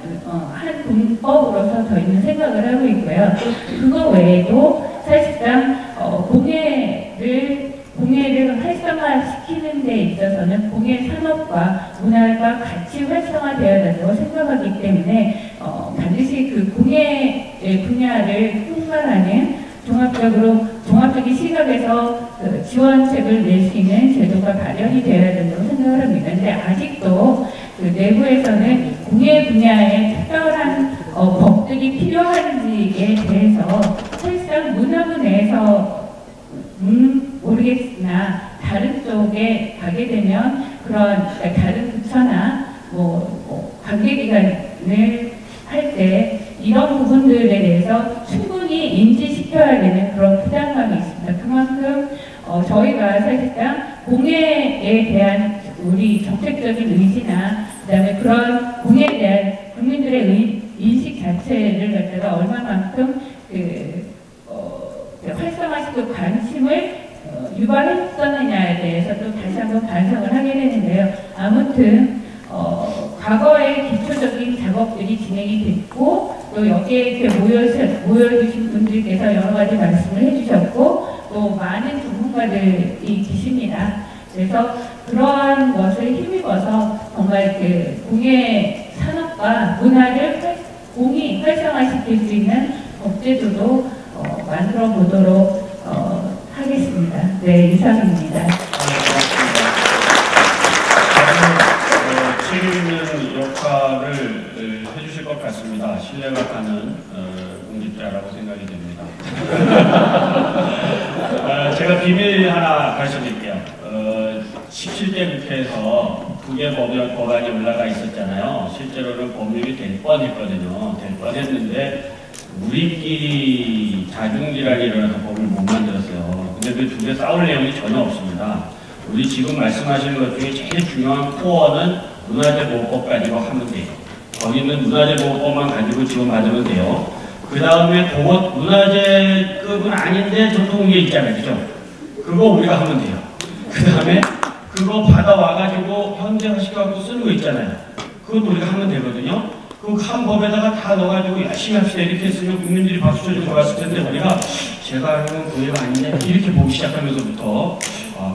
분법으로서 저희는 생각을 하고 있고요. 그거 외에도 사실상 공예를 활성화시키는 데 있어서는 공예 산업과 문화가 같이 활성화되어야 된다고 생각하기 때문에 반드시 그 공예 분야를 통괄하는 종합적인 시각에서 지원책을 낼 수 있는 제도가 마련이 되어야 된다고 생각을 합니다. 근데 아직도 그 내부에서는 공예 분야에 특별한 법들이 필요한지에 대해서 사실상 문화부 내에서 모르겠으나 다른 쪽에 가게 되면 그런 다른 부처나 관계기관을 할 때 이런 부분들에 대해서 충분히 인지시켜야 되는 그런 부담감이 있습니다. 그만큼 저희가 사실상 공예에 대한 우리 정책적인 의지나 그다음에 그런 공예에 대한 국민들의 인식 자체를 갖다가 얼마만큼 활성화시키고 관심을 유발했었느냐에 대해서 또 다시 한번 반성을 하게 되는데요. 아무튼 과거에 기초적인 작업들이 진행이 됐고 또 여기에 이렇게 모여주신 분들께서 여러 가지 말씀을 해주셨고 또 많은 전문가들이 계십니다. 그래서 그러한 것을 힘입어서 정말 그 공예 산업과 문화를 공히 활성화시킬 수 있는 법제도도 만들어 보도록 하겠습니다. 네, 이상입니다. 책임 있는 역할을 해주실 것 같습니다. 신뢰가 가는 공직자라고 생각이 됩니다. 제가 비밀 하나 가르쳐드릴게요. 17대 국회에서 2개 법안이 올라가 있었잖아요. 실제로는 법률이 될 뻔했거든요. 될 뻔했는데 우리끼리 자중질환이 일어나서 법을 못 만들었어요. 근데 그 2개 싸울 내용이 전혀 없습니다. 우리 지금 말씀하시는 것 중에 제일 중요한 코어는 문화재보호법 가지고 하면 돼요. 거기는 문화재보호법만 가지고 지원받으면 돼요. 그 다음에 그것 문화재급은 아닌데 전통공예 있잖아요. 그죠? 그거 우리가 하면 돼요. 그 다음에 그거 받아와가지고 현대화시켜갖고 쓰는 거 있잖아요. 그것도 우리가 하면 되거든요. 그 한 법에다가 다 넣어가지고 열심히 합시다 이렇게 했으면 국민들이 박수 쳐주고 좋았을 텐데 우리가 제가 하는 건 공예가 아닌데 이렇게 보기 시작하면서부터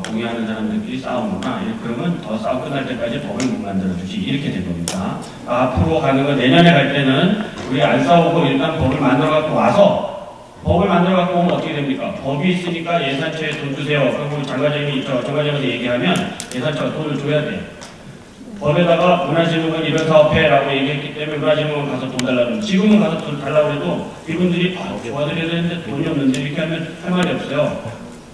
공예하는 사람들끼리 싸우구나. 그러면 더 싸움 끝날 때까지 법을 못 만들어주지. 이렇게 된 겁니다. 앞으로 가는 거 내년에 갈 때는 우리 안 싸우고 일단 법을 만들어갖고 와서 법을 만들어갖고 오면 어떻게 됩니까? 법이 있으니까 예산처에 돈 주세요. 그리고 정관장한테 얘기하면 예산처가 돈을 줘야 돼요. 법에다가 문화재문은 이런 사업해라고 얘기했기 때문에 문화재문은 가서 돈 달라고 지금은 가서 돈 달라고 해도 이분들이 도와드려야 되는데 돈이 없는데 이렇게 하면 할 말이 없어요.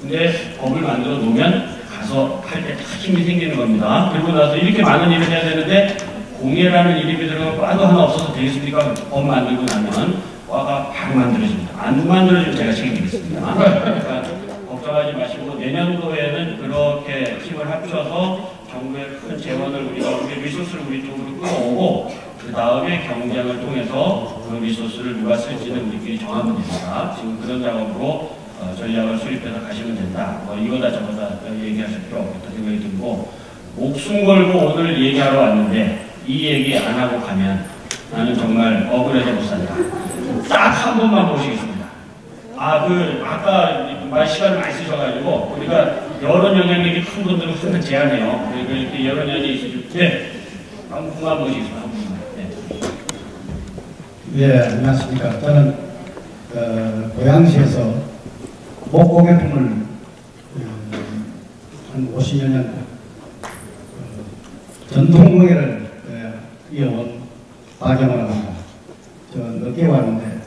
근데 법을 만들어 놓으면 가서 할 때 다 힘이 생기는 겁니다. 그리고 나서 이렇게 많은 일을 해야 되는데 공예라는 이름이 들어가고 과도 하나 없어서 되겠습니까? 법 만들고 나면 과가 바로 만들어집니다. 안 만들어지면 제가 책임지겠습니다. 그러니까 걱정하지 마시고 내년도에는 그렇게 힘을 합쳐서 정부의 큰 재원을 우리 리소스를 우리 쪽으로 끌어오고 그 다음에 경쟁을 통해서 그 리소스를 누가 쓸지는 우리끼리 정하면 됩니다. 지금 그런 작업으로 전략을 수립해서 가시면 된다. 이거다 저거다 얘기하실 필요 없겠다 생각이 들고 목숨 걸고 오늘 얘기하러 왔는데 이 얘기 안 하고 가면 나는 정말 억울해서 못 산다. 딱 한 번만 모시겠습니다. 아까 말 시간을 많이 쓰셔가지고 우리가 여론 영향력이 큰 분들은 항상 제안해요. 그리고 이렇게 여론 영향이 있으실 때 한 분만 모시겠습니다. 한 분만. 네, 안녕하십니까. 저는 고양시에서 목공예품을 한 50여 년 전통공예를 이어온 박영원 합니다. 저 늦게 왔는데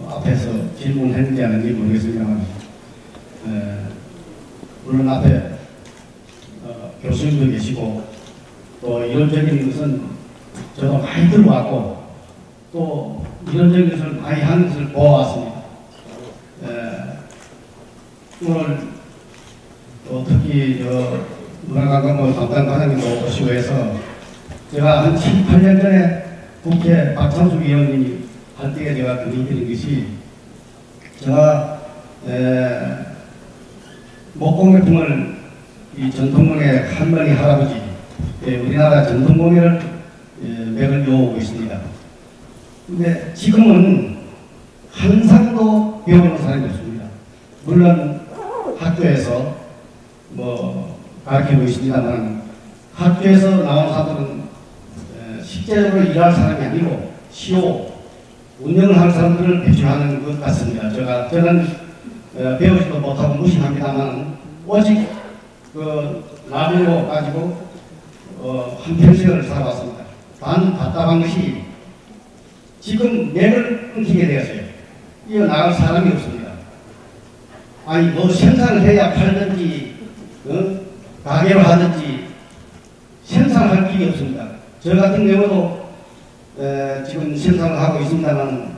앞에서 질문했는지 안 했는지 모르겠습니다만 물론 앞에 교수님도 계시고 또 이론적인 것은 저도 많이 들고 왔고 또 이론적인 것을 많이 하는 것을 보아왔습니다. 오늘 또 특히 문화관광부 담당 과장님도 오시고 해서 제가 한 7, 8년 전에 국회 박창수 위원님이 할 때에 제가 건의드린 것이 제가 목공예품을 이 전통문의 할머니 할아버지 우리나라 전통공예를 맥을 이어오고 있습니다. 근데 지금은 한 사람도 배우는 사람이 없습니다. 물론 학교에서 가르치고 있습니다만 학교에서 나온 사람들은 실제적으로 일할 사람이 아니고 시효 운영을 하는 사람들을 배출하는 것 같습니다. 저는 배우지도 못하고 무식합니다만 오직 나비로 가지고 한평생을 살아왔습니다. 단 답답한 것이 지금 맥을 끊기게 되었어요. 이어나갈 사람이 없습니다. 아니 뭐 생산을 해야 팔든지 가게를 하든지 생산할 길이 없습니다. 저 같은 경우도 지금 생산을 하고 있습니다만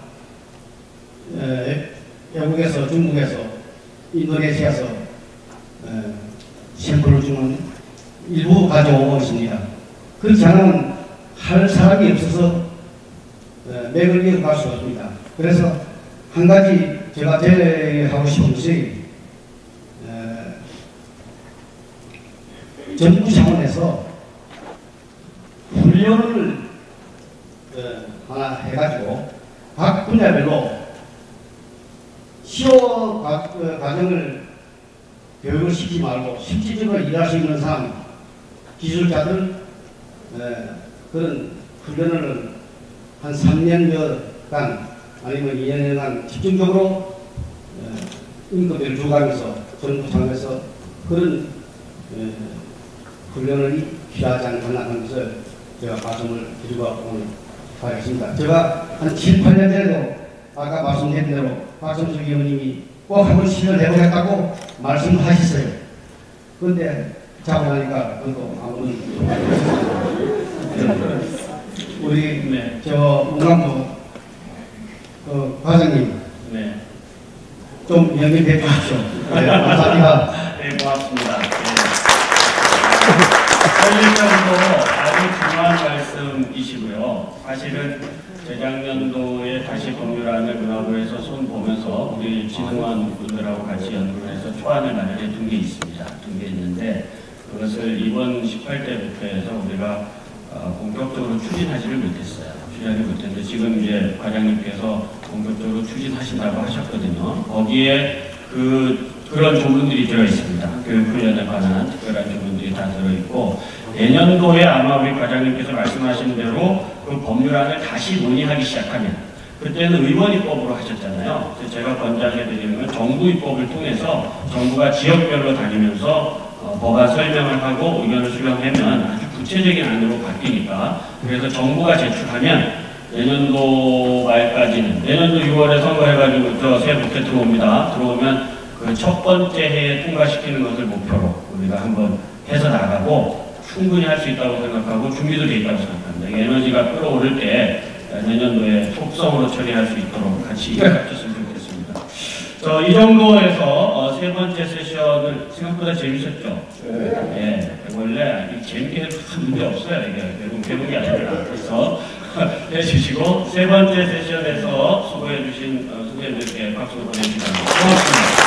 외국에서 중국에서 인도네시아에서 샘플을 주면 일부 가져오고 있습니다. 그렇지 않으면 할 사람이 없어서 맥을 이어갈 수 없습니다. 그래서 한 가지 제가 제외하고 싶은 것이 정부 차원에서 훈련을 하나 해가지고 각 분야별로 시효 과정을 교육을 시키지 말고 실질적으로 일할 수 있는 사람, 기술자들 그런 훈련을 한 3년여간 아니면 2년여간 집중적으로 인건비를 줘가면서 정부 차원에서 그런 훈련을 필요하지 않나 하는 것을 제가 말씀을 드리고 오늘 하겠습니다. 제가 한 7, 8년 전에도 아까 말씀드린 대로 박성수 위원님이 꼭 한번 시연을 해보겠다고 말씀하셨어요. 그런데 자고 나니까 그것도 아무런 우리 저 문광부 과장님 좀 연결해 주십시오. 감사합니다. 네, 고맙습니다. 설립장도 아주 중요한 말씀이시고요. 사실은 재작년도에 다시 법률안을 문화부에서 손 보면서 우리 진흥원 분들하고 같이 연구를 해서 초안을 마련해 둔 게 있습니다. 둔 게 있는데 그것을 이번 18대부터 해서 우리가 본격적으로 추진하지를 못했어요. 추진하지 못했는데 지금 이제 과장님께서 본격적으로 추진하신다고 하셨거든요. 거기에 그런 조문들이 들어있습니다. 교육 훈련에 관한 특별한 조문들이 다 들어있고 내년도에 아마 우리 과장님께서 말씀하신 대로 그 법률안을 다시 논의하기 시작하면 그때는 의원 입법으로 하셨잖아요. 그래서 제가 권장해드리는 건 정부 입법을 통해서 정부가 지역별로 다니면서 법안 설명을 하고 의견을 수렴하면 아주 구체적인 안으로 바뀌니까 그래서 정부가 제출하면 내년도 말까지는 내년도 6월에 선거해가지고 저 새해부터 들어옵니다. 들어오면 그 첫 번째 해에 통과시키는 것을 목표로 우리가 한번 해서 나가고 충분히 할 수 있다고 생각하고 준비도 돼 있다고 생각합니다. 에너지가 끌어오를 때 내년도에 속성으로 처리할 수 있도록 같이 합쳤으면 좋겠습니다. 이 정도에서 세 번째 세션을 생각보다 재밌었죠? 네. 원래 재밌게 해도 큰 문제 없어요. 이게 배운 게 아니라. 그래서 해주시고 세 번째 세션에서 수고해주신 수고해주신 박수 보내주시면 고맙습니다.